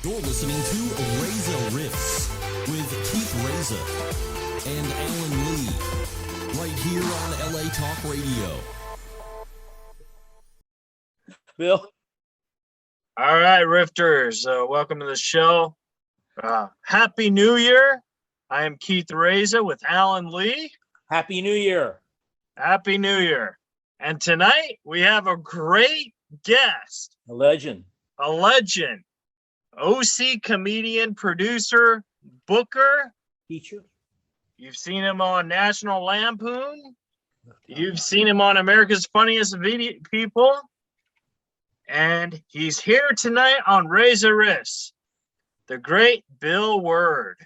You're listening to Reza Riffs with Keith Reza and Alan Lee, right here on LA Talk Radio. Bill. All right, Rifters, welcome to the show. Happy New Year. I am Keith Reza with Alan Lee. Happy New Year. Happy New Year. And tonight we have a great guest. A legend. A legend. OC comedian, producer, booker. Teacher. You've seen him on National Lampoon. You've seen him on America's Funniest People. And he's here tonight on Reza Riffs, the great Bill Word.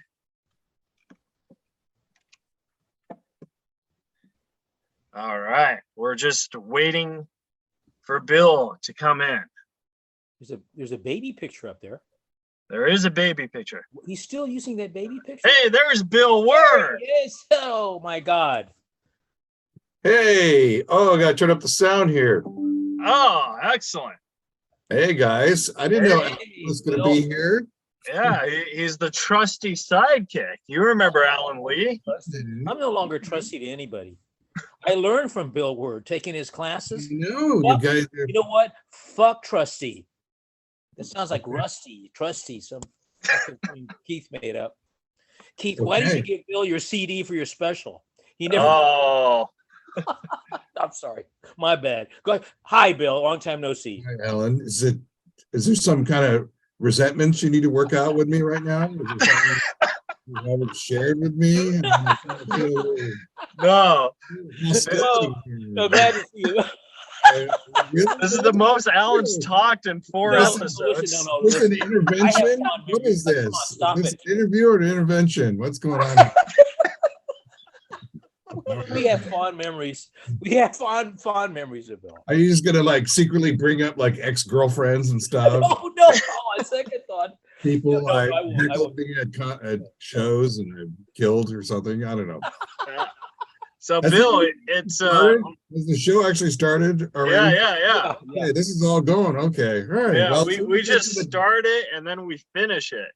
All right, we're just waiting for Bill to come in. There's a baby picture up there. There is a baby picture. He's still using that baby picture? Hey, there's Bill Word. Yes. Oh my God. Hey, I gotta turn up the sound here. Oh, excellent. Hey guys, I didn't know Alan was gonna be here. Yeah, he's the trusty sidekick. You remember Alan Lee? I'm no longer trusty to anybody. I learned from Bill Word taking his classes. No, you guys. You know what? Fuck trusty. That sounds like rusty, trusty. Some Keith made up. Keith, why did you give Bill your CD for your special? He never. Oh. I'm sorry. My bad. Go ahead. Hi, Bill. Long time no see. Hi, Alan. Is there some kind of resentment you need to work out with me right now? Is there something you haven't shared with me? No. No, glad to see you. This is the most Alan's talked in 4 episodes. Is this an intervention? What is this? Is this an interview or an intervention? What's going on here? We have fond memories. We have fond memories of Bill. Are you just gonna like secretly bring up like ex-girlfriends and stuff? Oh no! On second thought, people No, like I won't. heckled me at shows and I'm killed or something. I don't know. So Bill, it's Has the show actually started already? yeah. Okay, this is all going. Okay, all right. Yeah, well, we just start it and then we finish it.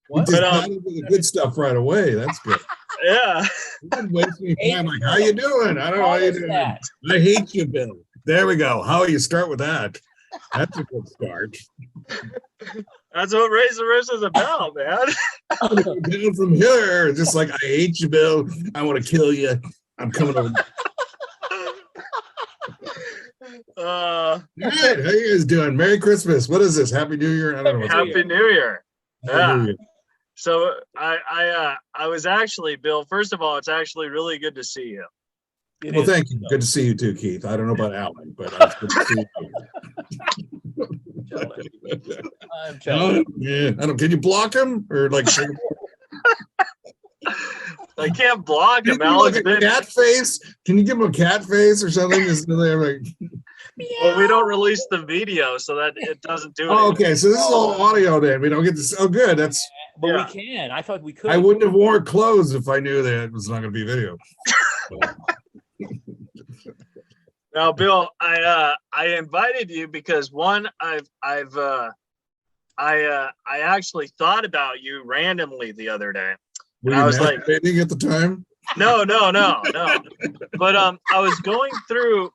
we just got into the good stuff right away. That's good. Yeah. You didn't waste any time. Like, how you doing? I don't know how you doing. I hate you, Bill. There we go. How you start with that? That's a good start. That's what Reza Riffs is about, man. Down from here, just like I hate you, Bill. I want to kill you. I'm coming over. All right, how you guys doing? Merry Christmas. What is this? Happy New Year? I don't know. Happy New Year. Happy New Year. So I was actually, Bill, first of all, it's actually really good to see you. Well, thank you. Good to see you too, Keith. I don't know about Alan, but it's good to see you. I'm jealous. Yeah, I don't. Can you block him or like? I can't block him. Like a cat face? Can you give him a cat face or something? Well, we don't release the video, so that it doesn't do it. Oh, okay. So this is all audio then. We don't get this. Oh, good. That's. But we can. I thought we could. I wouldn't have worn clothes if I knew that it was not going to be video. Now, Bill, I invited you because one, I actually thought about you randomly the other day. Were you masturbating at the time? No. But I was going through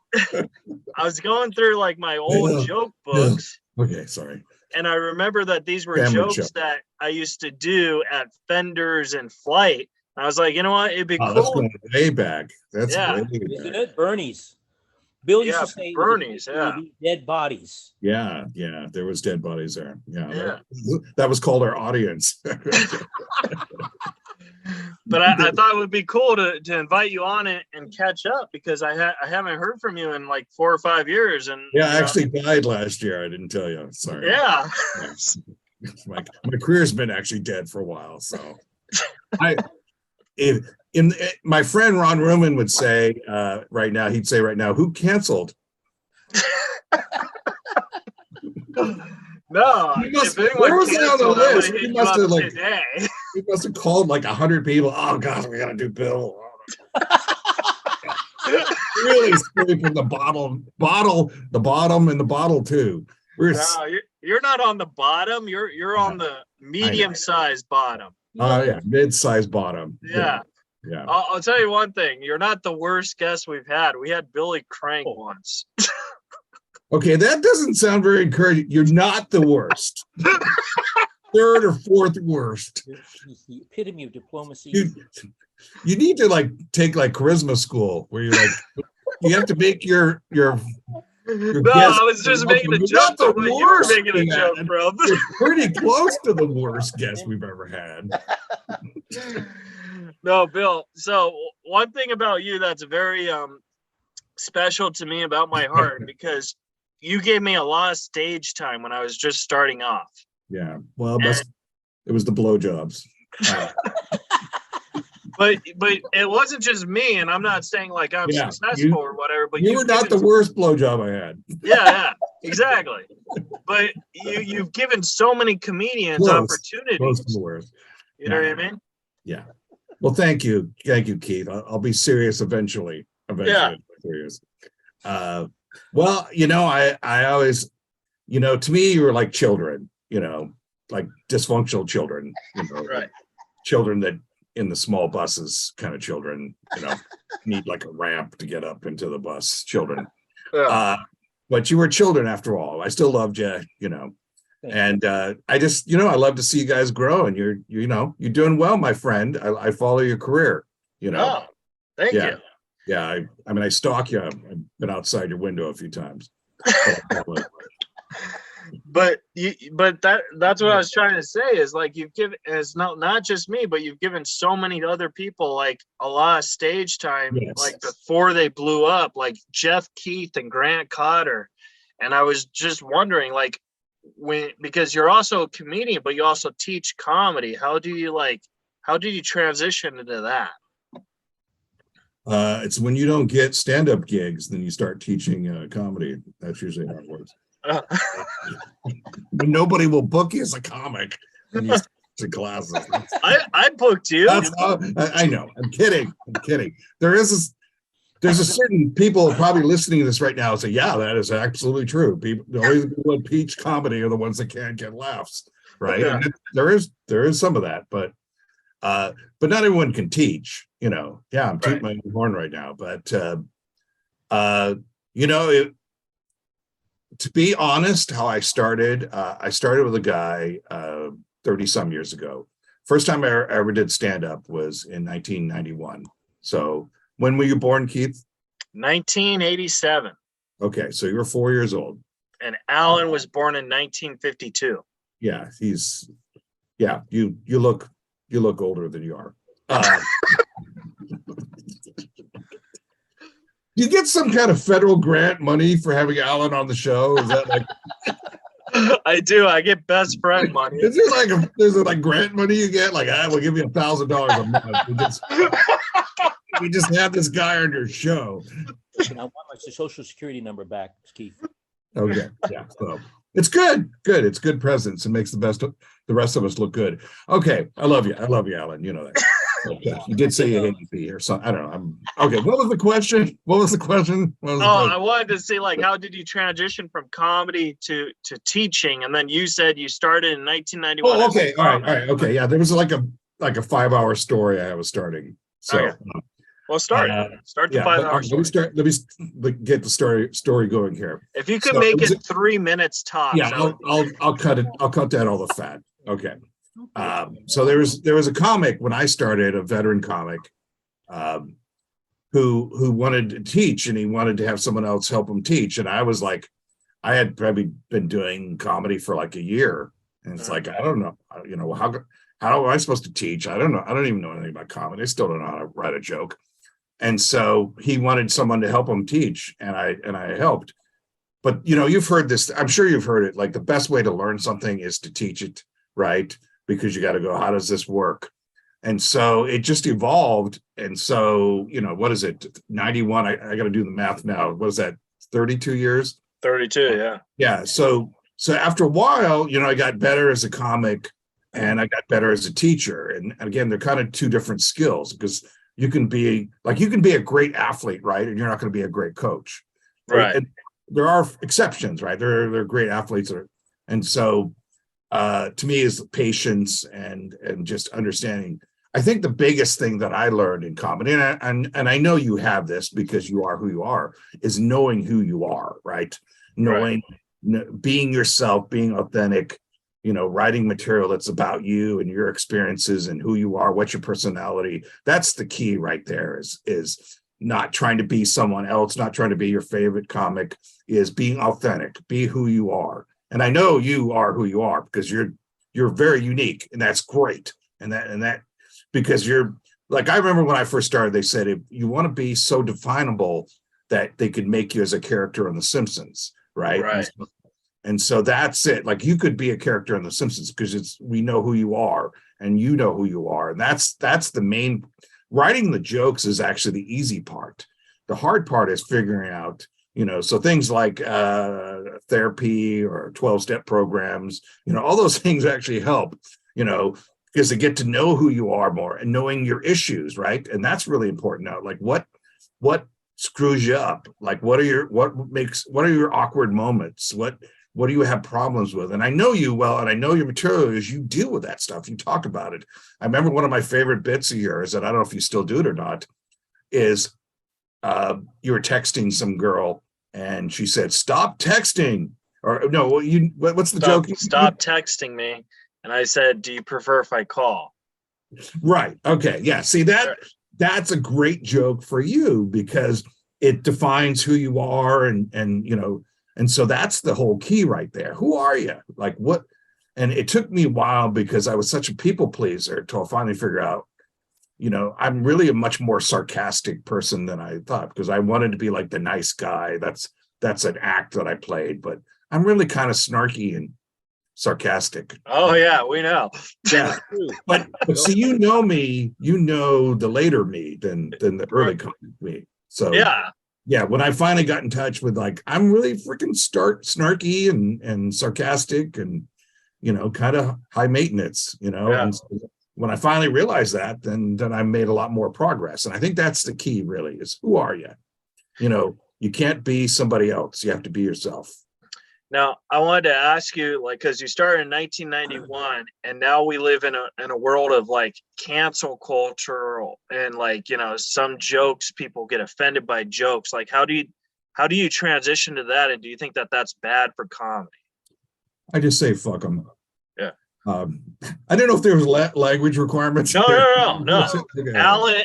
like my old joke books. Okay, sorry. And I remember that these were Family jokes show that I used to do at Fenders and Flight. I was like, you know what? It'd be cool. That's going way back. That's way back. Isn't it? Bernie's. Bill used to say Bernie's, dead bodies. Yeah, there was dead bodies there. Yeah. That was called our audience. But I thought it would be cool to invite you on and catch up because I haven't heard from you in like 4 or 5 years. And I actually died last year. I didn't tell you. Sorry. Yeah. my career's been actually dead for a while. So my friend Ron Ruman would say right now, who canceled? No, where was it on the list? He must have called like 100 people. Oh God, we gotta do Bill. Really scraping the bottom, and the bottle too. You're not on the bottom. You're on the medium-sized bottom. Yeah, mid-sized bottom. Yeah. Yeah. I'll tell you one thing. You're not the worst guest we've had. We had Billy Crank once. Okay, that doesn't sound very encouraging. You're not the worst. Third or fourth worst. The epitome of diplomacy. You need to like take like charisma school where you're like you have to make your No, I was just making a joke. The You were worst making a joke, bro. You're pretty close to the worst guest we've ever had. No, Bill. So one thing about you that's very special to me about my heart, because you gave me a lot of stage time when I was just starting off. Yeah. Well, it was the blowjobs. But it wasn't just me, and I'm not saying like I'm successful or whatever. But you were not the worst blowjob I had. Yeah, exactly. But you've given so many comedians opportunities. Close to the worst. You know what I mean? Yeah. Well, thank you, Keith. I'll be serious eventually. Yeah. Serious. Well, I always, to me, you were like children. Like dysfunctional children. Right. Children that. In the small buses kind of children, need like a ramp to get up into the bus children. Yeah. But you were children after all. I still loved you, and I just, I love to see you guys grow, and you're doing well, my friend. I follow your career, Oh, thank you. Yeah. I mean, I stalk you. I've been outside your window a few times. But that's what I was trying to say is like you've given, as not just me, but you've given so many other people like a lot of stage time, like before they blew up, like Jeff Keith and Grant Cotter. And I was just wondering, like, because you're also a comedian, but you also teach comedy. How do you transition into that? It's when you don't get stand-up gigs, then you start teaching comedy. That's usually how it works. But nobody will book you as a comic when you to classes. I booked you. I know. I'm kidding. There's a certain people probably listening to this right now say, yeah, that is absolutely true. The only people that teach comedy are the ones that can't get laughs, right? Yeah. And there is some of that, but not everyone can teach. I'm tooting my own horn right now, but to be honest, how I started with a guy 30 some years ago. First time I ever did stand up was in 1991. So when were you born, Keith? 1987. Okay, so you were 4 years old. And Alan was born in 1952. Yeah, you look older than you are. Do you get some kind of federal grant money for having Alan on the show? Is that like? I do. I get best friend money. Is it like grant money you get? Like, we'll give you $1,000 a month. We just have this guy on your show. I want my social security number back, Keith. Okay, yeah. So it's good. It's good presence. It makes the rest of us look good. Okay, I love you, Alan. You know that. Okay. You did say you hated me or something. I don't know. Okay. What was the question? I wanted to say, like, how did you transition from comedy to teaching? And then you said you started in 1991. Oh, okay. All right. Okay. Yeah. There was like a 5-hour story I was starting. So, okay. Well, start the 5 hours. Let me get the story going here. If you could make it 3 minutes tops. Yeah. I'll cut it. I'll cut out all the fat. Okay. So there was a comic when I started, a veteran comic, who wanted to teach, and he wanted to have someone else help him teach. And I was like, I had probably been doing comedy for like a year, and it's like, I don't know, how am I supposed to teach? I don't know. I don't even know anything about comedy. I still don't know how to write a joke. And so he wanted someone to help him teach, and I helped. But you've heard this. I'm sure you've heard it. Like the best way to learn something is to teach it, right? Because you got to go, how does this work? And so it just evolved. And so, what is it? 91. I got to do the math now. What is that? 32 years? 32. Yeah. Yeah. So after a while, I got better as a comic and I got better as a teacher. And again, they're kind of two different skills, because you can be a great athlete, right? And you're not going to be a great coach. Right. And there are exceptions, right? There are great athletes And so to me is patience and just understanding. I think the biggest thing that I learned in comedy, and I know you have this because you are who you are, is knowing who you are, right? Knowing, being yourself, being authentic, writing material that's about you and your experiences and who you are, what's your personality. That's the key right there, is not trying to be someone else, not trying to be your favorite comic, is being authentic, be who you are. And I know you are who you are because you're very unique, and that's great. And that because you're like, I remember when I first started, they said, if you want to be so definable that they could make you as a character on The Simpsons, right? Right. And so that's it. Like, you could be a character on The Simpsons because we know who you are and you know who you are. And that's the main. Writing the jokes is actually the easy part. The hard part is figuring out, so things like therapy or 12-step programs, all those things actually help, because they get to know who you are more and knowing your issues, right? And that's really important now. Like, what screws you up? Like, what are your awkward moments? What do you have problems with? And I know you well, and I know your material is you deal with that stuff. You talk about it. I remember one of my favorite bits of yours, and I don't know if you still do it or not, is you were texting some girl and she said, "Stop texting." Or no, what's the joke? Stop texting me. And I said, "Do you prefer if I call?" Right. Okay. Yeah. See, that's a great joke for you because it defines who you are, and so that's the whole key right there. Who are you? Like, what? And it took me a while because I was such a people pleaser until I finally figure out, I'm really a much more sarcastic person than I thought, because I wanted to be like the nice guy. That's an act that I played, but I'm really kind of snarky and sarcastic. Oh yeah, we know. Yeah. But see, me, the later me than the early comic me. So yeah, when I finally got in touch with, like, I'm really freaking snarky and sarcastic and, kind of high maintenance, and so when I finally realized that, then I made a lot more progress. And I think that's the key, really, is who are you? You can't be somebody else. You have to be yourself. Now, I wanted to ask you, like, because you started in 1991, and now we live in a world of, like, cancel culture, and, like, some jokes, people get offended by jokes. Like, how do you transition to that, and do you think that that's bad for comedy? I just say fuck them. Yeah. I don't know if there was language requirements. No.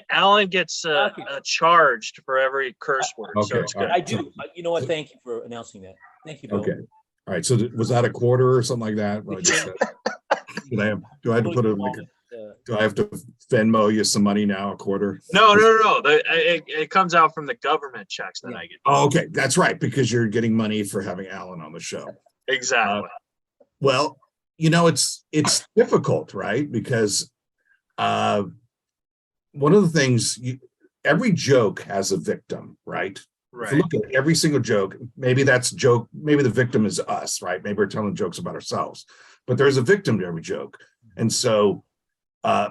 Alan gets charged for every curse word. Okay. So it's good. I do. You know what? Thank you for announcing that. Thank you, Bill. Okay. All right. So was that a quarter or something like that? What I just said? Do I have to put do I have to Venmo you some money now? A quarter? No. It comes out from the government checks that I get. Oh, okay. That's right. Because you're getting money for having Alan on the show. Exactly. Well, it's difficult, right? Because one of the things, every joke has a victim, right? If you look at every single joke, maybe the victim is us, right? Maybe we're telling jokes about ourselves, but there's a victim to every joke. And so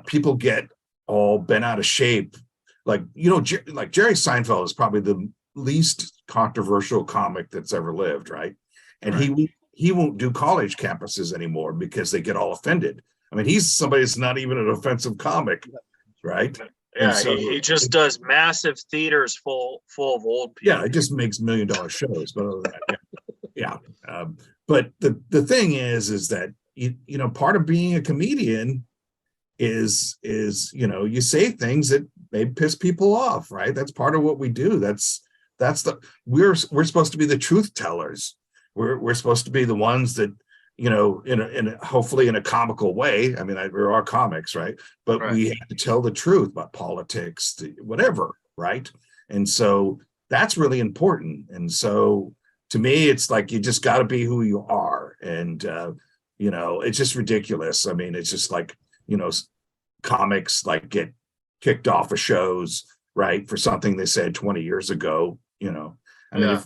people get all bent out of shape. Like, like Jerry Seinfeld is probably the least controversial comic that's ever lived, right? And he won't do college campuses anymore because they get all offended. I mean, he's somebody that's not even an offensive comic, right? Yeah, so he just does massive theaters full of old people. Yeah, it just makes $1 million shows. But other than that, yeah. But the thing is that part of being a comedian is you say things that may piss people off, right? That's part of what we do. We're supposed to be the truth tellers. We're supposed to be the ones that, hopefully in a comical way. I mean, we're all comics, right? But we have to tell the truth about politics, whatever, right? And so that's really important. And so to me, it's like, you just got to be who you are. And, it's just ridiculous. I mean, it's just like, comics like get kicked off of shows, right? For something they said 20 years ago, I mean,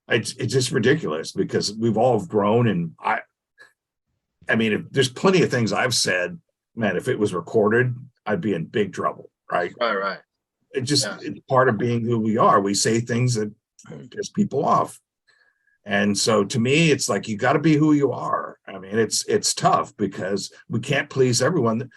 it's just ridiculous because we've all grown. And I mean, if there's plenty of things I've said, man, if it was recorded, I'd be in big trouble, right? Right. It's part of being who we are. We say things that piss people off. And so to me, it's like, you got to be who you are. I mean, it's tough because we can't please everyone.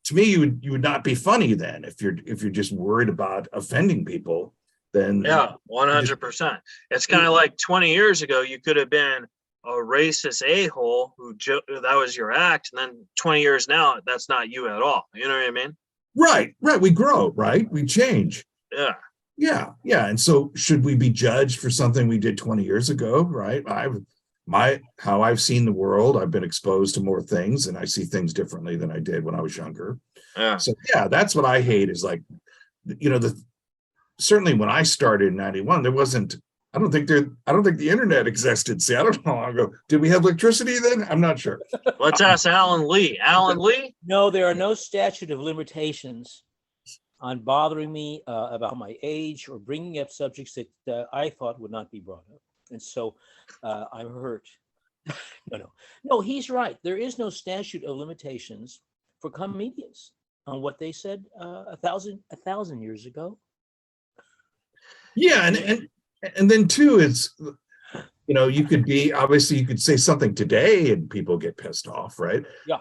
To me, you would not be funny then if you're just worried about offending people. Then Yeah, 100%. It's kind of like 20 years ago, you could have been a racist a-hole that was your act, and then 20 years now, that's not you at all. You know what I mean? right. We grow, right? We change. Yeah. Yeah. And so should we be judged for something we did 20 years ago? Right. How I've seen the world, I've been exposed to more things and I see things differently than I did when I was younger. Yeah. So yeah, that's what I hate is like, certainly when I started in 91, there wasn't, I don't think the internet existed. See, I don't know how long ago. Did we have electricity then? I'm not sure. Let's ask Alan Lee. Alan Lee? No, there are no statute of limitations on bothering me about my age or bringing up subjects that I thought would not be brought up. And so I'm hurt. No, he's right. There is no statute of limitations for comedians on what they said 1,000 years ago. Yeah, and then too, it's you could say something today and people get pissed off, right? Yeah.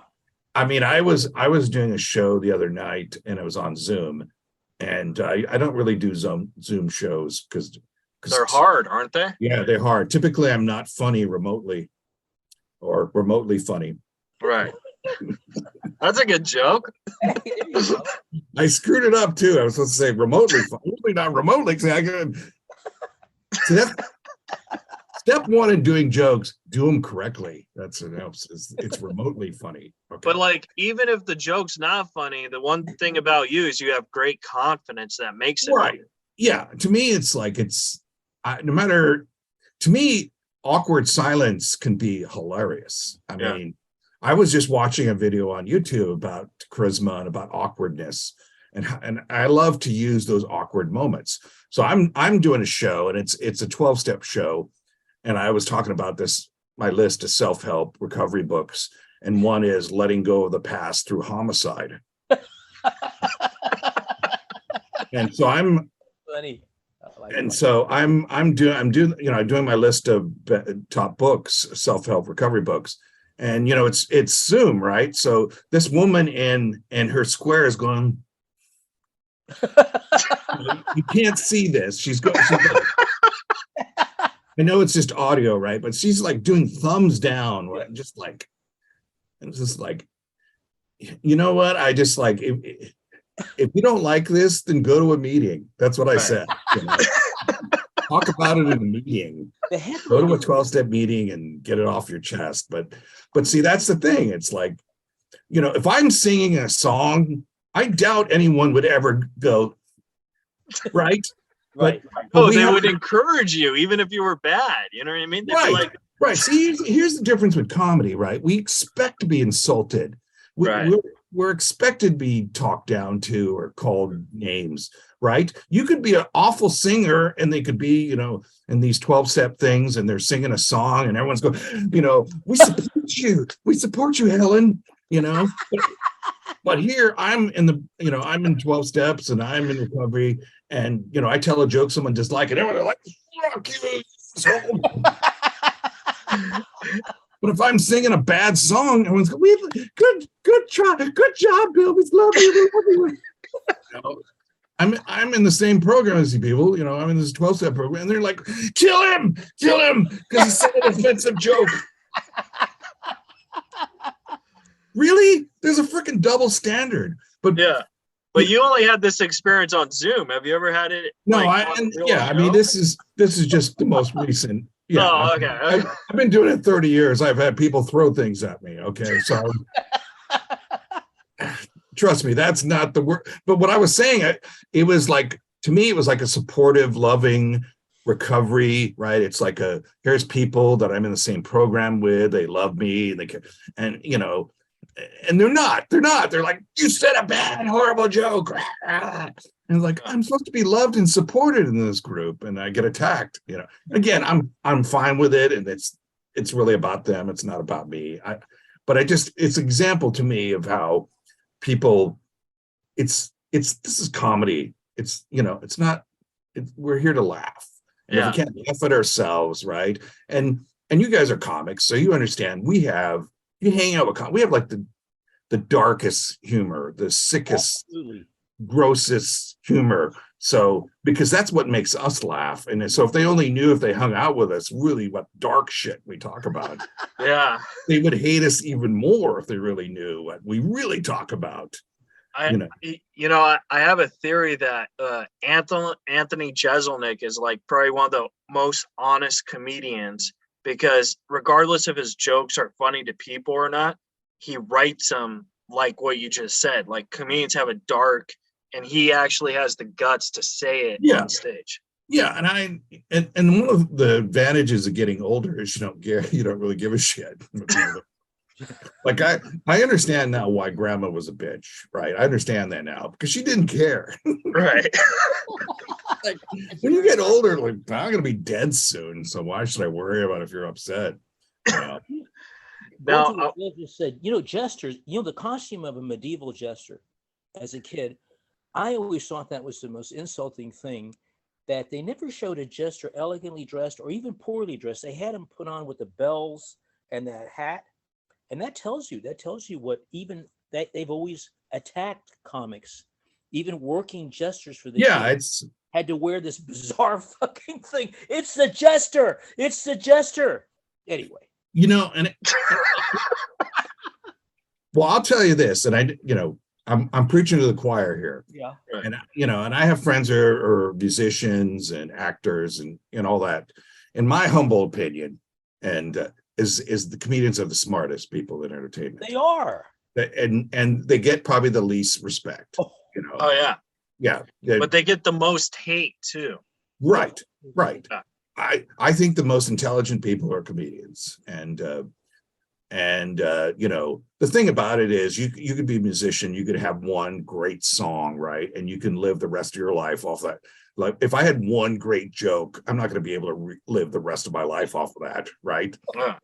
I mean, I was doing a show the other night and it was on Zoom, and I don't really do Zoom shows because they're hard, aren't they? Yeah, they're hard. Typically, I'm not funny remotely or remotely funny. Right. That's a good joke. I screwed it up too. I was supposed to say remotely funny, usually not remotely. Step one in doing jokes, do them correctly. That's what helps. It's remotely funny. Okay. But like, even if the joke's not funny, the one thing about you is you have great confidence that makes it right. Yeah, to me, it's like to me, awkward silence can be hilarious. I mean, I was just watching a video on YouTube about charisma and about awkwardness, and I love to use those awkward moments. So I'm doing a show, and it's a 12-step show, and I was talking about my list of self-help recovery books, and one is Letting Go of the Past Through Homicide. And so I'm funny. I'm doing my list of top books, self-help recovery books. And it's Zoom, right? So this woman in her square is going, you can't see this. She's going, I know it's just audio, right? But she's like doing thumbs down, right? It's just like, you know what? I just like, if you don't like this, then go to a meeting. That's what I said. Talk about it in a meeting. Go to a 12-step meeting and get it off your chest. But see, that's the thing. It's like, if I'm singing a song, I doubt anyone would ever go, right? Right. They would encourage you, even if you were bad. You know what I mean? They'd be like, right. See, here's the difference with comedy, right? We expect to be insulted. We're expected to be talked down to or called names, right? You could be an awful singer and they could be, in these 12-step things and they're singing a song and everyone's going, we support you. We support you, Helen, But here I'm I'm in 12 steps and I'm in recovery and, I tell a joke someone dislikes and everyone's like, fuck you. But if I'm singing a bad song, everyone's going, good job, Bill. We love you. I'm in the same program as you people. I'm in this 12-step program, and they're like, kill him, because he said an offensive joke. Really? There's a freaking double standard. But yeah. But you only had this experience on Zoom. Have you ever had it? No, I mean, this is just the most recent. Yeah, oh, okay. I've been doing it 30 years. I've had people throw things at me. Okay, so trust me, that's not the word. But what I was saying, it was like, to me, it was like a supportive, loving recovery, right? It's like here's people that I'm in the same program with. They love me, and and they're not. They're like, you said a bad, horrible joke. And like, I'm supposed to be loved and supported in this group, and I get attacked. Again, I'm fine with it, and it's really about them. It's not about me. It's an example to me of how people. This is comedy. It's not. We're here to laugh. And if we can't laugh at ourselves, right? And you guys are comics, so you understand. We have you hang out with, we have like the darkest humor, the sickest, Absolutely. grossest humor. So, because that's what makes us laugh. And so if they only knew, if they hung out with us, really what dark shit we talk about, Yeah. they would hate us even more if they really knew what we really talk about. I have a theory that Anthony Jeselnik is like probably one of the most honest comedians, because regardless if his jokes are funny to people or not, he writes them like what you just said. Like comedians have a dark, and he actually has the guts to say it on stage. Yeah, and one of the advantages of getting older is you don't really give a shit. Like I understand now why grandma was a bitch, right? I understand that now because she didn't care. Right. Like when you get older, like I'm gonna be dead soon, so why should I worry about if you're upset? Now, Bill just said, jesters, the costume of a medieval jester as a kid, I always thought that was the most insulting thing, that they never showed a jester elegantly dressed or even poorly dressed. They had him put on with the bells and that hat. And that tells you what, even that they've always attacked comics, even working jesters for the had to wear this bizarre fucking thing. It's the jester. It's the jester. Anyway, well, I'll tell you this, and I'm preaching to the choir here. Yeah. And and I have friends who are musicians and actors and all that. In my humble opinion, and is the comedians are the smartest people in entertainment. They are. And they get probably the least respect. Oh yeah. Yeah. But they get the most hate too. Right. Yeah. I think the most intelligent people are comedians. And the thing about it is you could be a musician, you could have one great song, right? And you can live the rest of your life off that. Like if I had one great joke, I'm not going to be able to live the rest of my life off of that, right?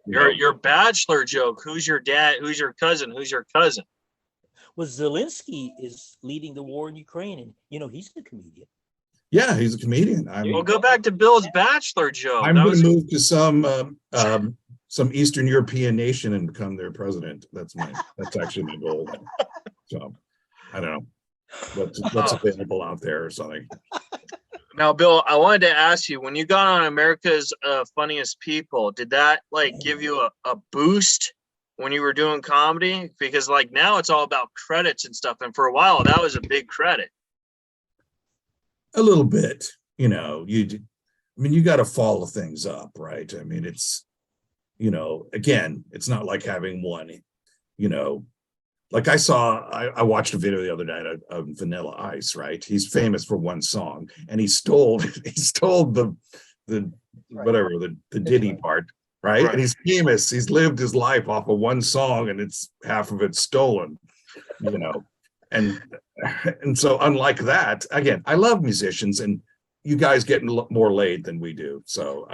Your bachelor joke. Who's your dad? Who's your cousin? Who's your cousin? Well, Zelensky is leading the war in Ukraine, and he's a comedian. Yeah, he's a comedian. We'll go back to Bill's bachelor joke. I'm going to move to some Eastern European nation and become their president. That's actually my goal. So I don't know what's available out there or something. Now, Bill, I wanted to ask you, when you got on America's Funniest People, did that give you a boost when you were doing comedy? Because now it's all about credits and stuff, and for a while that was a big credit. A little bit, you got to follow things up, right? I mean, it's, again, it's not like having one, like I watched a video the other night of Vanilla Ice, right? He's famous for one song, and he stole the whatever, the Diddy part, right? And he's famous. He's lived his life off of one song, and it's half of it stolen, And so unlike that, again, I love musicians, and you guys get more laid than we do. So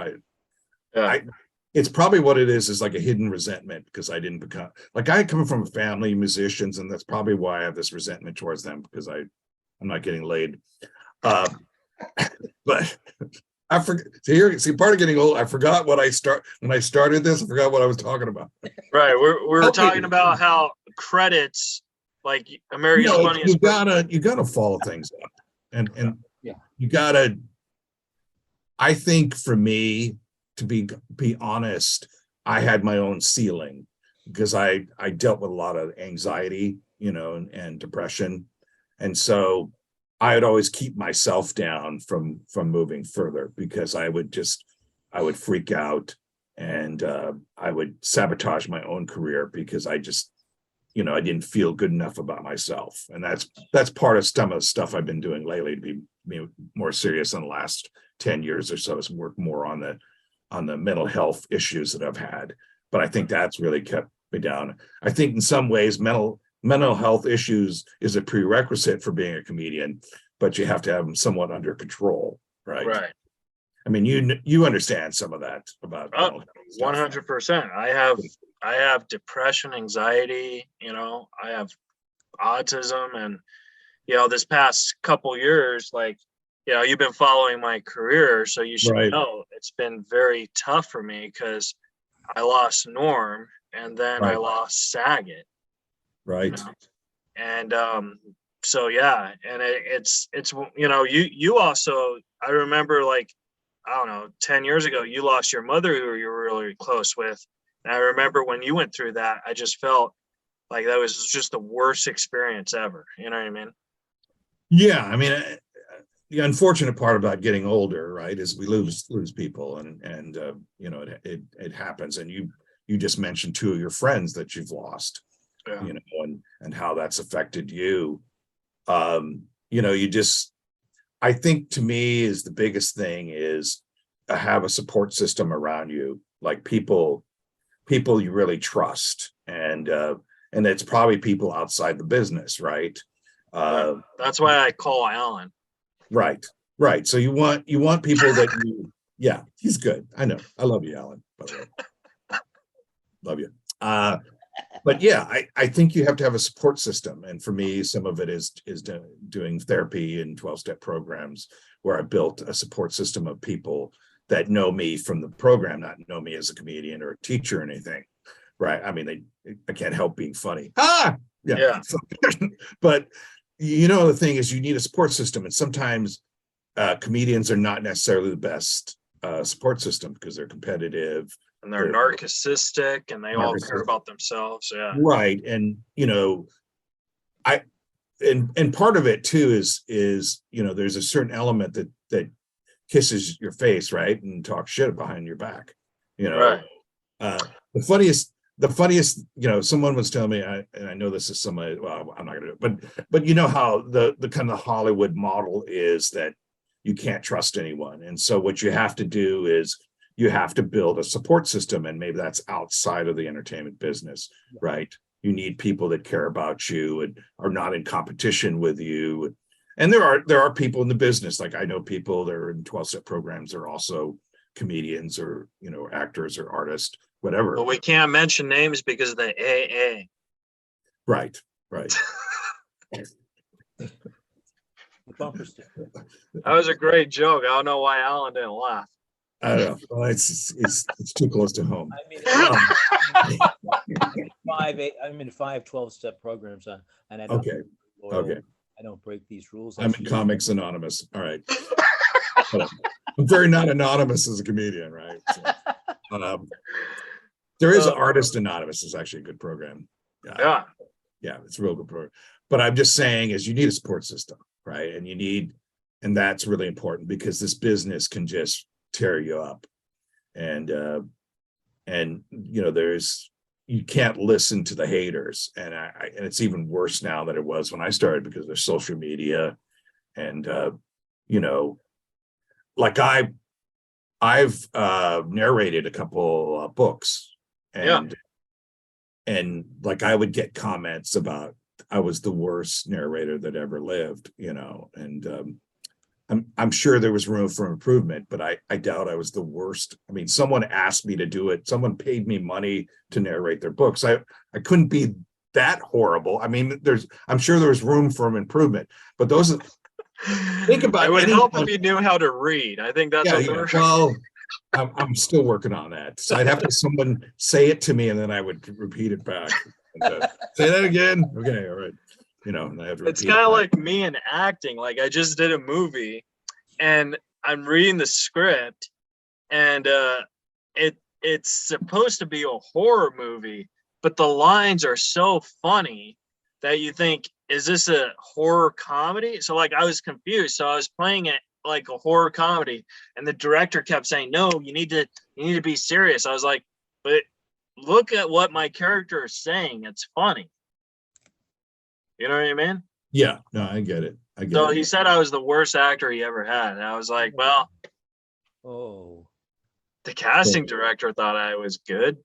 it's probably what it is like a hidden resentment, because I didn't become I come from a family of musicians, and that's probably why I have this resentment towards them, because I'm not getting laid. But I forget. See, part of getting old, I forgot when I started this. I forgot what I was talking about. Right, we were talking about how credits, like America's Funniest. You gotta follow things up, and you gotta. I think for me, to be honest, I had my own ceiling, because I dealt with a lot of anxiety, and depression, and so I would always keep myself down from moving further, because I would freak out, and I would sabotage my own career, because I just, I didn't feel good enough about myself. And that's part of some of the stuff I've been doing lately, to be more serious in the last 10 years or so, is work more on the mental health issues that I've had. But I think that's really kept me down. I think in some ways mental health issues is a prerequisite for being a comedian, but you have to have them somewhat under control, right? Right. I mean, you understand some of that about 100%. I have depression, anxiety, I have autism, and this past couple years, you've been following my career, so you should know it's been very tough for me, because I lost Norm, and then I Right. lost Saget. Right. You know? And so yeah, and it's you also, I remember, like, I don't know, 10 years ago you lost your mother who you were really close with, and I remember when you went through that, I just felt like that was just the worst experience ever. You know what I mean? Yeah, I mean, the unfortunate part about getting older, right, is we lose people, and you know, it happens. And you just mentioned two of your friends that you've lost, Yeah. you know, and how that's affected you. You know, I think, to me, is the biggest thing is to have a support system around you, like people you really trust, and it's probably people outside the business, right? Right. That's why I call Alan. Right, right. So you want people that yeah, he's good. I know. I love you, Alan, by the way. Love you. But yeah, I think you have to have a support system. And for me, some of it is doing therapy and 12-step programs, where I built a support system of people that know me from the program, not know me as a comedian or a teacher or anything. Right. I mean, I can't help being funny. Yeah. So, but you know, the thing is, you need a support system, and sometimes comedians are not necessarily the best support system because they're competitive And they're narcissistic, and they all care about themselves. Yeah. Right. And you know, and part of it too is you know, there's a certain element that kisses your face, right, and talks shit behind your back, you know. Right. The funniest, you know, someone was telling me, and I know this is somebody, well, I'm not gonna do it, but you know how the kind of Hollywood model is that you can't trust anyone. And so what you have to do is you have to build a support system, and maybe that's outside of the entertainment business, right? You need people that care about you and are not in competition with you. And there are people in the business, like I know people that are in 12-step programs are also comedians, or, you know, actors or artists, whatever. But we can't mention names because of the AA. Right. The bumper sticker. That was a great joke. I don't know why Alan didn't laugh. I don't know. Well, it's too close to home. I mean, I'm in 5 12-step programs, and I don't. Okay. Loyal. Okay. I don't break these rules. I'm in Comics Anonymous. All right. But I'm very not anonymous as a comedian, right? So, there is Artist Anonymous, is actually a good program. Yeah. Yeah, it's a real good program. But I'm just saying, is you need a support system, right? And that's really important, because this business can just tear you up. And you know, you can't listen to the haters. And and it's even worse now than it was when I started, because there's social media. And you know, like I've narrated a couple books, and like I would get comments about I was the worst narrator that ever lived, you know. And I'm sure there was room for improvement, but I doubt I was the worst. I mean, someone asked me to do it. Someone paid me money to narrate their books. I couldn't be that horrible. I mean, I'm sure there was room for improvement, but think about it would any, help if you knew how to read. I think that's well, I'm still working on that. So I'd have to someone say it to me, and then I would repeat it back. And, say that again. Okay, all right. You know, and I have to it's kind of like me in acting. Like, I just did a movie, and I'm reading the script, and it's supposed to be a horror movie, but the lines are so funny that you think, is this a horror comedy? So like, I was confused. So I was playing it like a horror comedy, and the director kept saying, no, you need to be serious. I was like, but look at what my character is saying. It's funny. You know what I mean? Yeah, no, I get it. So he said I was the worst actor he ever had. And I was like, well, the casting director thought I was good.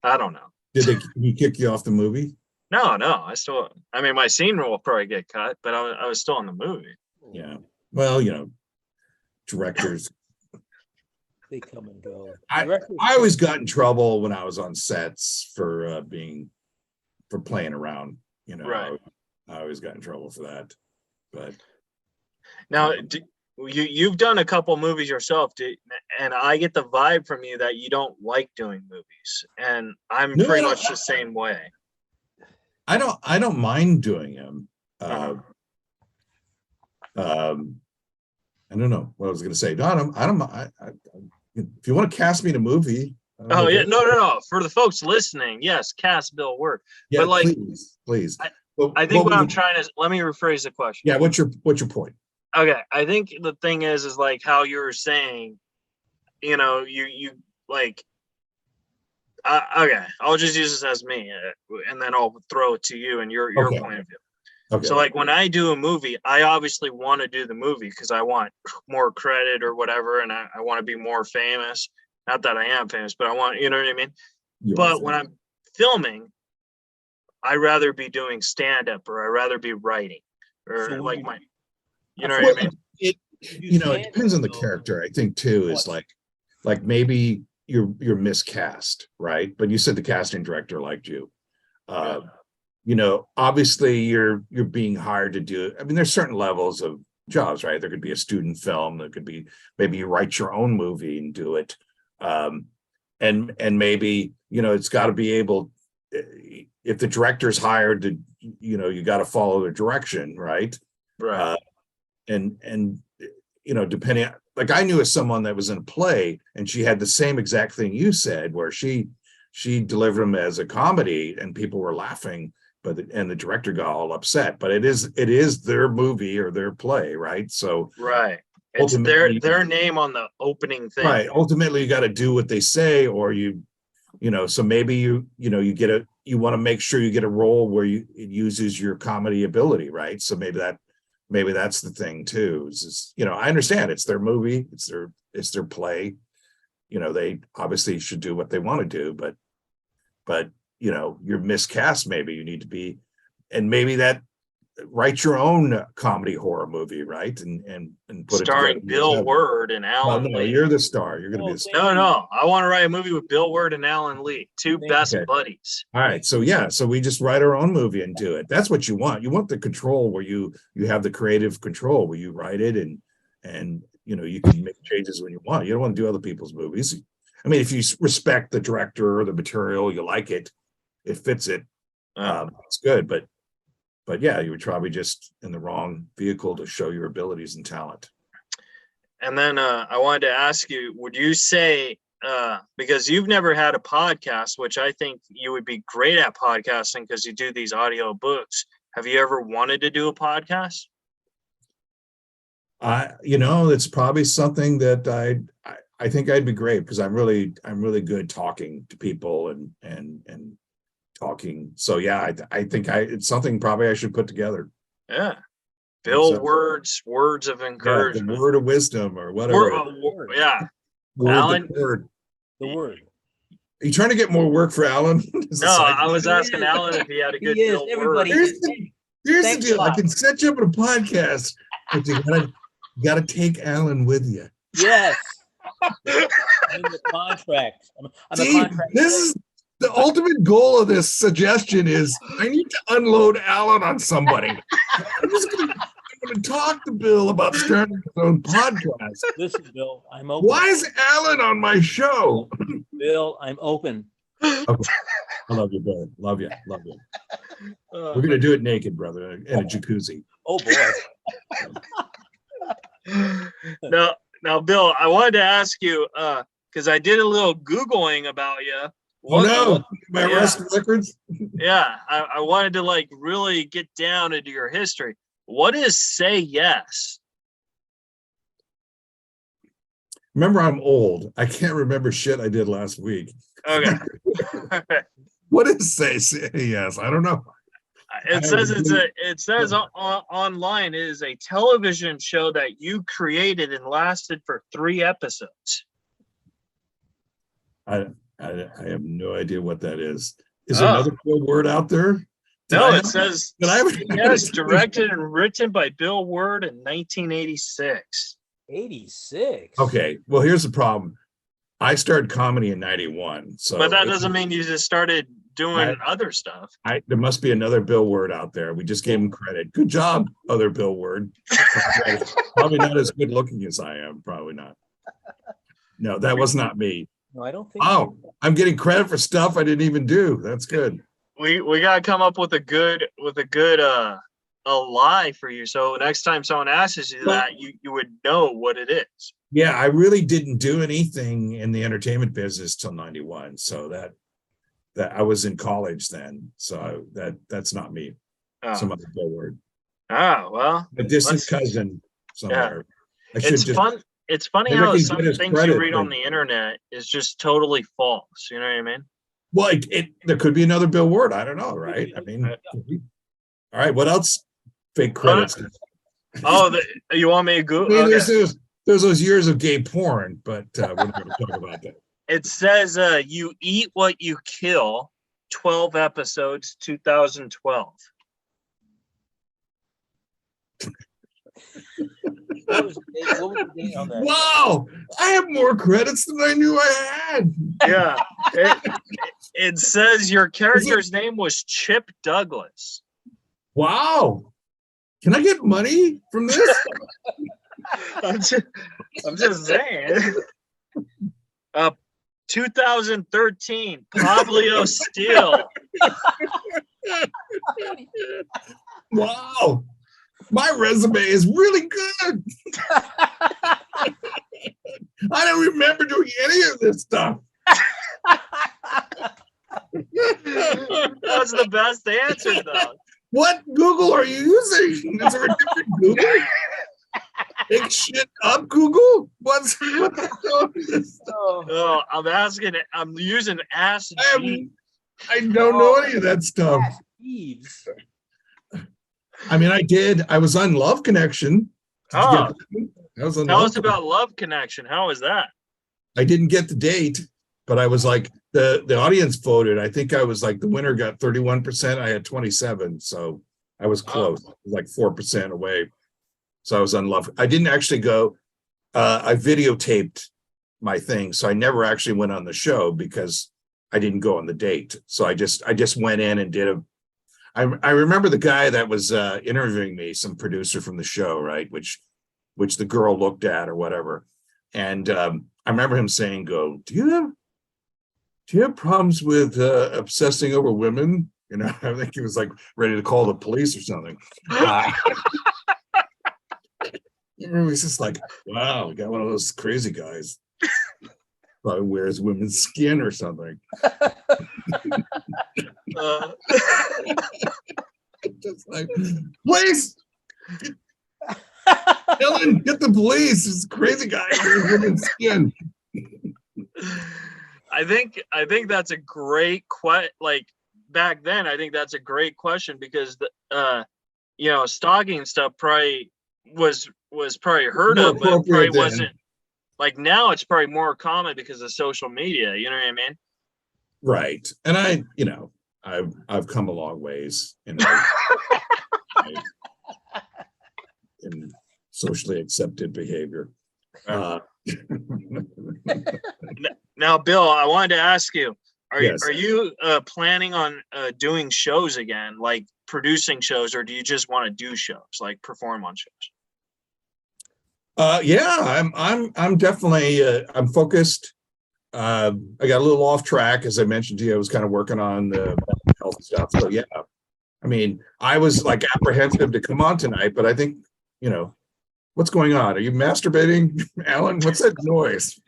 I don't know. Did he kick you off the movie? No. I mean, my scene will probably get cut, but I was still in the movie. Yeah. Well, you know, directors, they come and go. I always got in trouble when I was on sets for playing around, you know. Right. I always got in trouble for that. But now, you've done a couple movies yourself, and I get the vibe from you that you don't like doing movies, and I'm No, pretty much the same way. I don't mind doing them. I don't know what I was going to say. No, if you want to cast me in a movie. Oh yeah, no. For the folks listening, yes, cast Bill Word. Yeah, but like, please. I think what I'm trying to, let me rephrase the question. Yeah, what's your point? Okay, I think the thing is like how you were saying, you like. Okay, I'll just use this as me, and then I'll throw it to you and your point of view. Okay. So like when I do a movie, I obviously want to do the movie because I want more credit or whatever, and I want to be more famous. Not that I am famous, but I want, you know what I mean? But when I'm filming, I'd rather be doing stand-up, or I'd rather be writing, or So like you know well, what I mean? It depends on the character, I think, too, is like maybe you're miscast, right? But you said the casting director liked you. Obviously you're being hired to do it. I mean, there's certain levels of jobs, right? There could be a student film, there could be, maybe you write your own movie and do it. And maybe, it's got to be able, if the director's hired to, you got to follow their direction, right? Right. And depending, like I knew of someone that was in a play and she had the same exact thing you said, where she delivered them as a comedy and people were laughing, and the director got all upset. But it is their movie or their play, right? So right, it's their name on the opening thing, right? Ultimately, you got to do what they say, or so maybe you want to make sure you get a role where it uses your comedy ability, right? So maybe that's the thing too. I understand it's their movie, it's their play. They obviously should do what they want to do, but you're miscast. Maybe you need to be, and maybe that write your own comedy horror movie, right? And put starring it together. Bill Word and Alan Lee. You're the star. You're going to be the star. No. I want to write a movie with Bill Word and Alan Lee, two best buddies. All right. So we just write our own movie and do it. That's what you want. You want the control where you have the creative control where you write it and you can make changes when you want. You don't want to do other people's movies. I mean, if you respect the director or the material, you like it, it fits it. It's good. But yeah, you were probably just in the wrong vehicle to show your abilities and talent. And then I wanted to ask you, would you say, because you've never had a podcast, which I think you would be great at podcasting because you do these audio books. Have you ever wanted to do a podcast? It's probably something that I think I'd be great because I'm really good talking to people and talking. So yeah, I think it's something probably I should put together. Yeah. Bill Word's words of encouragement. The word of wisdom or whatever. Yeah. Alan, the word. Are you trying to get more work for Alan? No, I was asking Alan if he had a good Bill Word. Here's the deal. I can set you up in a podcast, but you gotta take Alan with you. Yes. I'm in the contract. See, this is the ultimate goal of this suggestion is I need to unload Alan on somebody. I'm going to talk to Bill about starting his own podcast. Listen, Bill, I'm open. Why is Alan on my show? Bill, I'm open. Okay. I love you, Bill. Love you. We're going to do it naked, brother, in a jacuzzi. Oh, boy. Now, Bill, I wanted to ask you, because I did a little Googling about you. My arrest records? Yeah, I wanted to really get down into your history. What is Say Yes? Remember, I'm old. I can't remember shit I did last week. Okay. What is Say Yes? I don't know. It says online it is a television show that you created and lasted for 3 episodes. I have no idea what that is. Is there another code word out there? It says yes, directed and written by Bill Word in 1986. 86. Okay, well, here's the problem. I started comedy in 91. So but that doesn't mean you just started doing other stuff. There must be another Bill Word out there. We just gave him credit. Good job, other Bill Word. Probably not as good looking as I am. Probably not. No, that was not me. No, I don't think. Oh, I'm getting credit for stuff I didn't even do. That's good. We gotta come up with a good a lie for you. So next time someone asks you that, you would know what it is. Yeah, I really didn't do anything in the entertainment business till 91. So that I was in college then. So that's not me. Some other Bill Word. Oh, well. A distant cousin somewhere. Yeah. It's funny Maybe I how can some get his things credit, you read on but- the internet is just totally false. You know what I mean? Well, there could be another Bill Word. I don't know, right? I mean, all right. What else? Fake credits. You want me to go? I mean, Okay. there's those years of gay porn, but we're not going to talk about that. It says you eat what you kill. 12 episodes, 2012. What was the date on that? Wow, I have more credits than I knew I had. Yeah. It says your character's name was Chip Douglas. Wow. Can I get money from this? I'm just saying. 2013, Pablo Steele. Wow. My resume is really good. I don't remember doing any of this stuff. That's the best answer, though. What Google are you using? Is there a different Google? Make shit up, Google? What's this? Oh, I'm using Ask Jeeves. I don't know any of that stuff. Ask Jeeves. I mean, I was on Love Connection. Oh, I was on tell Love us about Love Connection. How is that? I didn't get the date, but I was like, the audience voted. I think I was like, the winner got 31%. I had 27. So I was close. I was like 4% away. So I was on Love. I didn't actually go. I videotaped my thing. So I never actually went on the show because I didn't go on the date. So I just went in and did I remember the guy that was interviewing me, some producer from the show, right? Which the girl looked at or whatever. And I remember him saying, do you have problems with obsessing over women? You know, I think he was like ready to call the police or something. It was just like, wow, we got one of those crazy guys. Probably wears women's skin or something. Just like, police! Ellen, get the police! This crazy guy wears women's skin. I think that's a great question. Like back then, I think that's a great question because stalking stuff probably was probably heard More of, but probably then. wasn't. Like now, it's probably more common because of social media. You know what I mean? Right, and I've come a long ways in socially accepted behavior. Now, Bill, I wanted to ask you: Are Yes. you planning on doing shows again, like producing shows, or do you just want to do shows, like perform on shows? Yeah, I'm definitely I'm focused. I got a little off track, as I mentioned to you. I was kind of working on the health stuff. So yeah, I mean, I was like apprehensive to come on tonight, but I think, what's going on? Are you masturbating, Alan? What's that noise?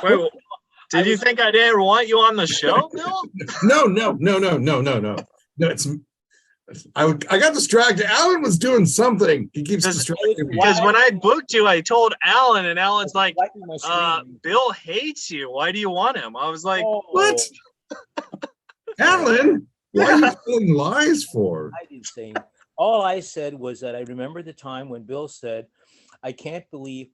Wait, did you think I didn't want you on the show, Bill? No. It's I got distracted. Alan was doing something. He keeps distracting me. Because when I booked you, I told Alan, and Alan's like, Lighting my screen. Bill hates you. Why do you want him? I was like, What? Alan, what are you telling lies for? I didn't say anything. All I said was that I remember the time when Bill said, I can't believe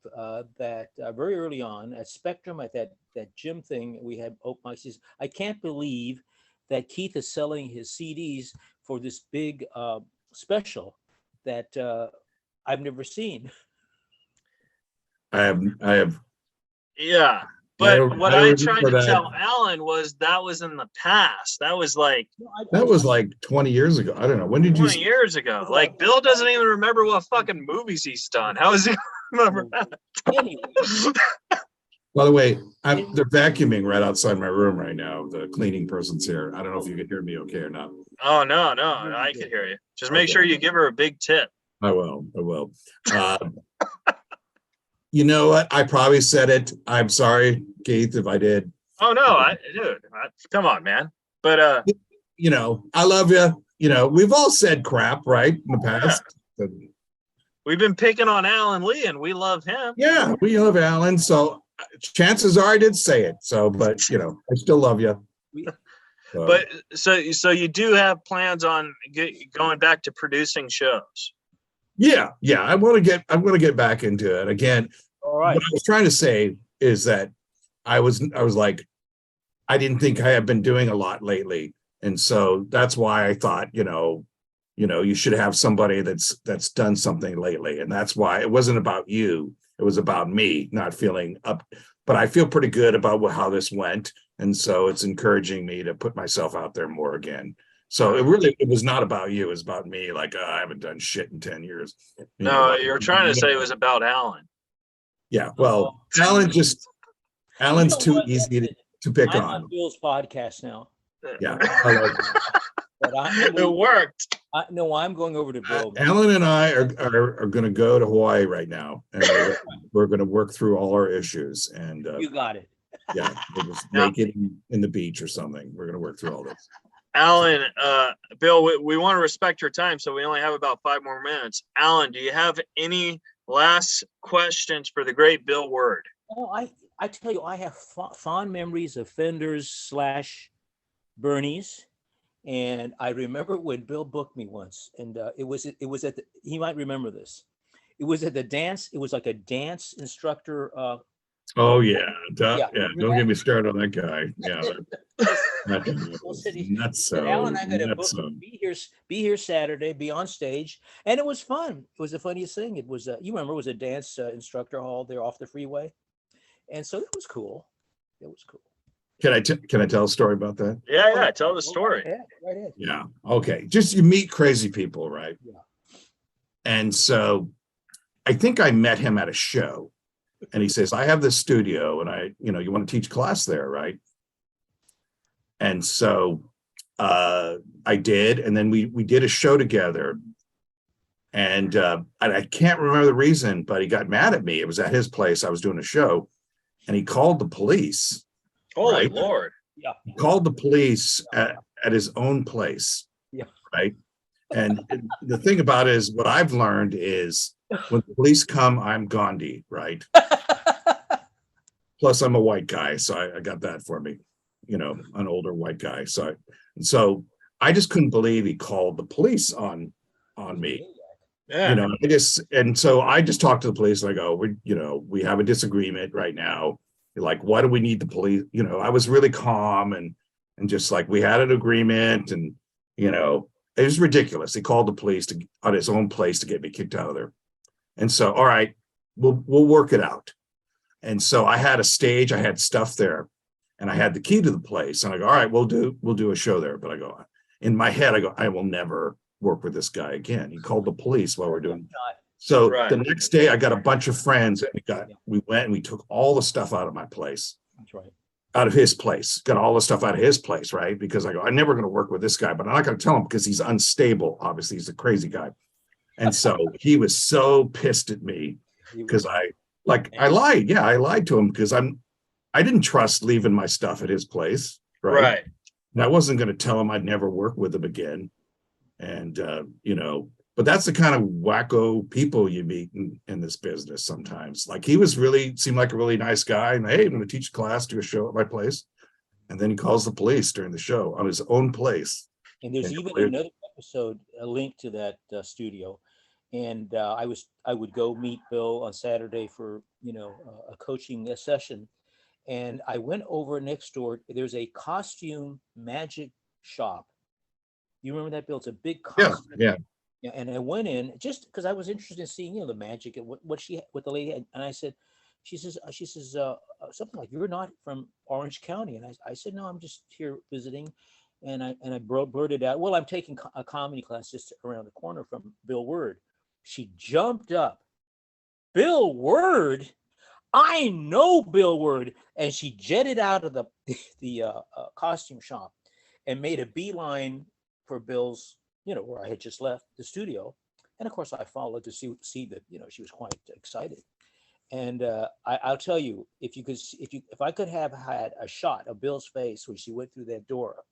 that very early on at Spectrum, at that gym thing we had open mics, he says, I can't believe that Keith is selling his CDs for this big special that I've never seen. I have. yeah. But what I tried to remember tell Alan was that was in the past. That was like that was like 20 years ago. I don't know. When did you 20 years ago. Like Bill doesn't even remember what fucking movies he's done. How does he remember that? Anyway, By the way, they're vacuuming right outside my room right now. The cleaning person's here. I don't know if you can hear me okay or not. Oh, no, I can hear you. Just make sure you give her a big tip. I will. You know what? I probably said it. I'm sorry, Keith, if I did. Oh, no, come on, man. But, you know, I love you. You know, we've all said crap, right, in the past. Yeah. We've been picking on Alan Lee, and we love him. Yeah, we love Alan. So chances are I did say it. So, but, you know, I still love you. So. But so you do have plans on going back to producing shows? Yeah. I want to get back into it again. all right. What I was trying to say is that I was like, I didn't think I had been doing a lot lately. And so that's why I thought, you should have somebody that's done something lately. And that's why it wasn't about you. It was about me not feeling up, but I feel pretty good about how this went. And so it's encouraging me to put myself out there more again. So it was not about you. It was about me. Like, I haven't done shit in 10 years. No, you're trying to say it was about Alan. Yeah. Well, Alan's too easy to pick I'm on. Bill's podcast now. Yeah. I like It worked. I'm going over to Bill. Alan and I are going to go to Hawaii right now, and we're going to work through all our issues. And You got it. yeah, we'll just make it in the beach or something. We're going to work through all this. Alan, Bill, we want to respect your time, so we only have about 5 more minutes. Alan, do you have any last questions for the great Bill Word? Oh, I tell you, I have fond memories of Fenders / Bernie's. And I remember when Bill booked me once, and it was at the, he might remember this. It was at the dance. It was like a dance instructor. Oh yeah, Don't get me started on that guy. Yeah, nuts. So Alan, I got to book. Be here Saturday. Be on stage, and it was fun. It was the funniest thing. It was you remember it was a dance instructor hall there off the freeway, and so it was cool. It was cool. Can I tell a story about that? Yeah, tell the story. Yeah, right ahead. Yeah. Okay. Just you meet crazy people, right? Yeah. And so I think I met him at a show, and he says, I have this studio, and you want to teach class there, right? And so I did, and then we did a show together, and I can't remember the reason, but he got mad at me. It was at his place. I was doing a show, and he called the police. Holy right? Lord. Yeah. He called the police at his own place. Yeah. Right. And the thing about it is what I've learned is when the police come, I'm Gandhi, right? Plus I'm a white guy. So I got that for me, an older white guy. So I just couldn't believe he called the police on me. Yeah. And so I just talked to the police and I go, we have a disagreement right now. Like, why do we need the police? I was really calm and just like, we had an agreement and, it was ridiculous. He called the police on his own place to get me kicked out of there. And so, all right, we'll work it out. And so I had a stage, I had stuff there and I had the key to the place. And I go, all right, we'll do a show there. But I go, in my head, I will never work with this guy again. He called the police while we're doing. So the next day I got a bunch of friends and we went and we took all the stuff out of my place. That's right. Out of his place, got all the stuff out of his place, right? Because I go, I'm never going to work with this guy, but I'm not going to tell him because he's unstable. Obviously, he's a crazy guy. And so he was so pissed at me because I lied. Yeah, I lied to him because I didn't trust leaving my stuff at his place. Right. And I wasn't going to tell him I'd never work with him again. And, but that's the kind of wacko people you meet in this business sometimes. Like he seemed like a really nice guy. And hey, I'm going to teach a class, do a show at my place. And then he calls the police during the show on his own place. And there's even another episode, a link to that studio. And I would go meet Bill on Saturday for, a coaching session. And I went over next door. There's a costume magic shop. You remember that, Bill? It's a big costume. Yeah. And I went in just because I was interested in seeing, the magic and what the lady had. And I said, she says something like, "You're not from Orange County," and I said, "No, I'm just here visiting," and I blurted out, "Well, I'm taking a comedy class just around the corner from Bill Word." She jumped up. "Bill Word? I know Bill Word," and she jetted out of the costume shop and made a beeline for Bill's, where I had just left the studio. And of course, I followed to see that she was quite excited. And I'll tell you, if I could have had a shot of Bill's face when she went through that door,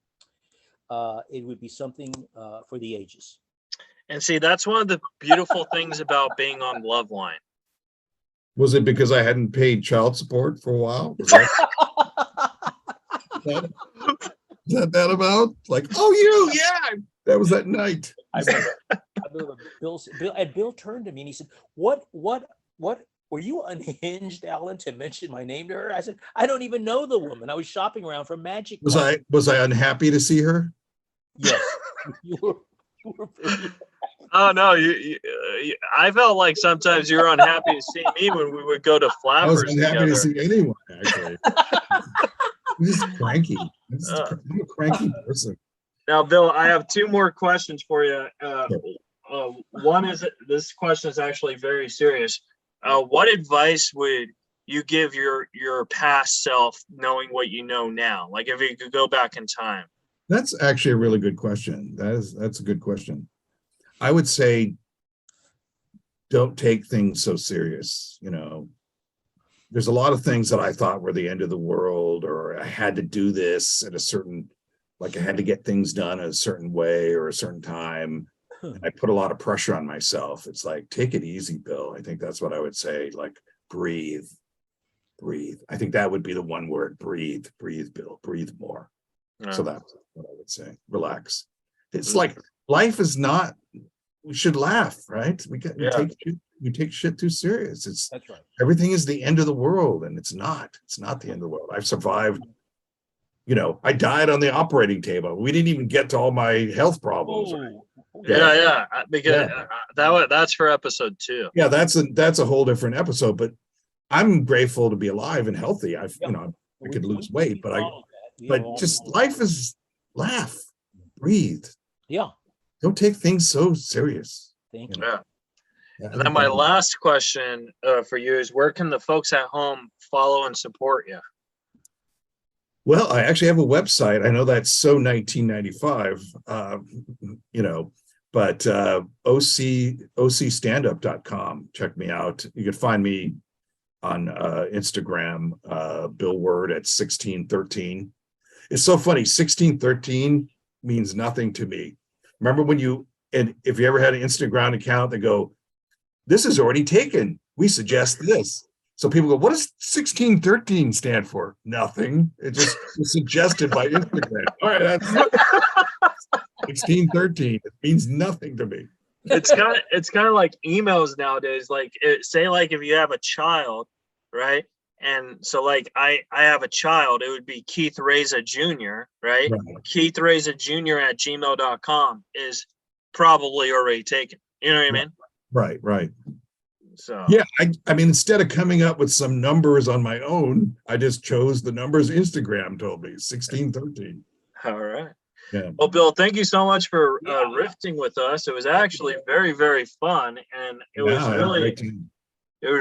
it would be something for the ages. And see, that's one of the beautiful things about being on Loveline. Was it because I hadn't paid child support for a while? Was that about? Like, oh, yeah, that was that night. I remember Bill turned to me and he said, what were you unhinged, Alan, to mention my name to her? I said, I don't even know the woman. I was shopping around for magic. Was I unhappy to see her? Yes. you were very... Oh no, I felt like sometimes you were unhappy to see me when we would go to Flappers. I was unhappy together. to see anyone, actually. I'm just cranky. I'm a cranky person. Now, Bill, I have two more questions for you. One is, this question is actually very serious. What advice would you give your past self, knowing what you know now? Like, if you could go back in time. That's actually a really good question. That's a good question. I would say, don't take things so serious. There's a lot of things that I thought were the end of the world, or I had to do this at a certain, like I had to get things done a certain way or a certain time. And I put a lot of pressure on myself. It's like, take it easy, Bill. I think that's what I would say. Like, breathe. I think that would be the one word, breathe, Bill, breathe more. Yeah. So that's what I would say. Relax. It's like, life is not, we should laugh, right? We take shit too serious. That's right. Everything is the end of the world, and it's not the end of the world. I've survived. I died on the operating table. We didn't even get to all my health problems. Yeah. Because that's for episode 2. Yeah, that's a whole different episode. But I'm grateful to be alive and healthy. I could lose weight, but just life is laugh, breathe. Yeah. Don't take things so serious. Thank you. Yeah. And then my last question for you is, where can the folks at home follow and support you? Well, I actually have a website. I know that's so 1995, but ocstandup.com. Check me out. You can find me on Instagram, Bill Word at 1613. It's so funny. 1613 means nothing to me. Remember and if you ever had an Instagram account, they go, this is already taken. We suggest this. So people go, what does 1613 stand for? Nothing. It just was suggested by Instagram. All right, that's 1613. It means nothing to me. It's kind of like emails nowadays. Like, say, like, if you have a child, right? And so, like, I have a child, it would be Keith Reza Jr., right? Keith Reza Jr. at gmail.com is probably already taken. You know what I mean? Right. So yeah, I mean, instead of coming up with some numbers on my own, I just chose the numbers Instagram told me, 1613. All right. Yeah. Well, Bill, thank you so much for riffing with us. It was actually very, very fun, and it was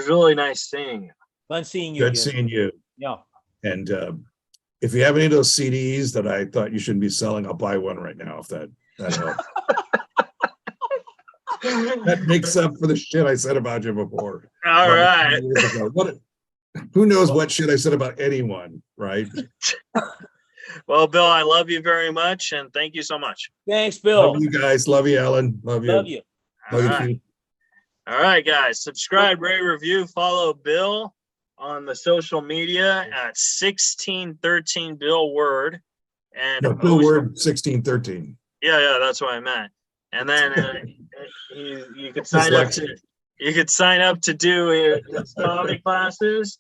really nice seeing you. Fun seeing you. Good seeing you. Yeah. And if you have any of those CDs that I thought you shouldn't be selling, I'll buy one right now if that helps. That makes up for the shit I said about you before. All right. Who knows what shit I said about anyone, right? Well, Bill, I love you very much, and thank you so much. Thanks, Bill. Love you guys. Love you, Alan. Love you. Love you. All right, guys. Subscribe, rate, review, follow Bill on the social media at 1613 Bill Word. And Bill Word 1613. Yeah, that's what I meant. And then you could sign up to do his comedy classes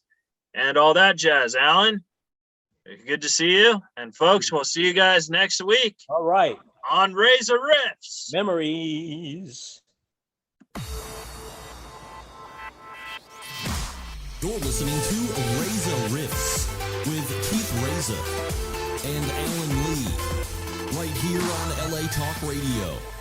and all that jazz. Alan, good to see you. And folks, we'll see you guys next week. All right. On Reza Riffs. Memories. You're listening to Reza Riffs with Keith Reza and Alan Lee, right here on LA Talk Radio.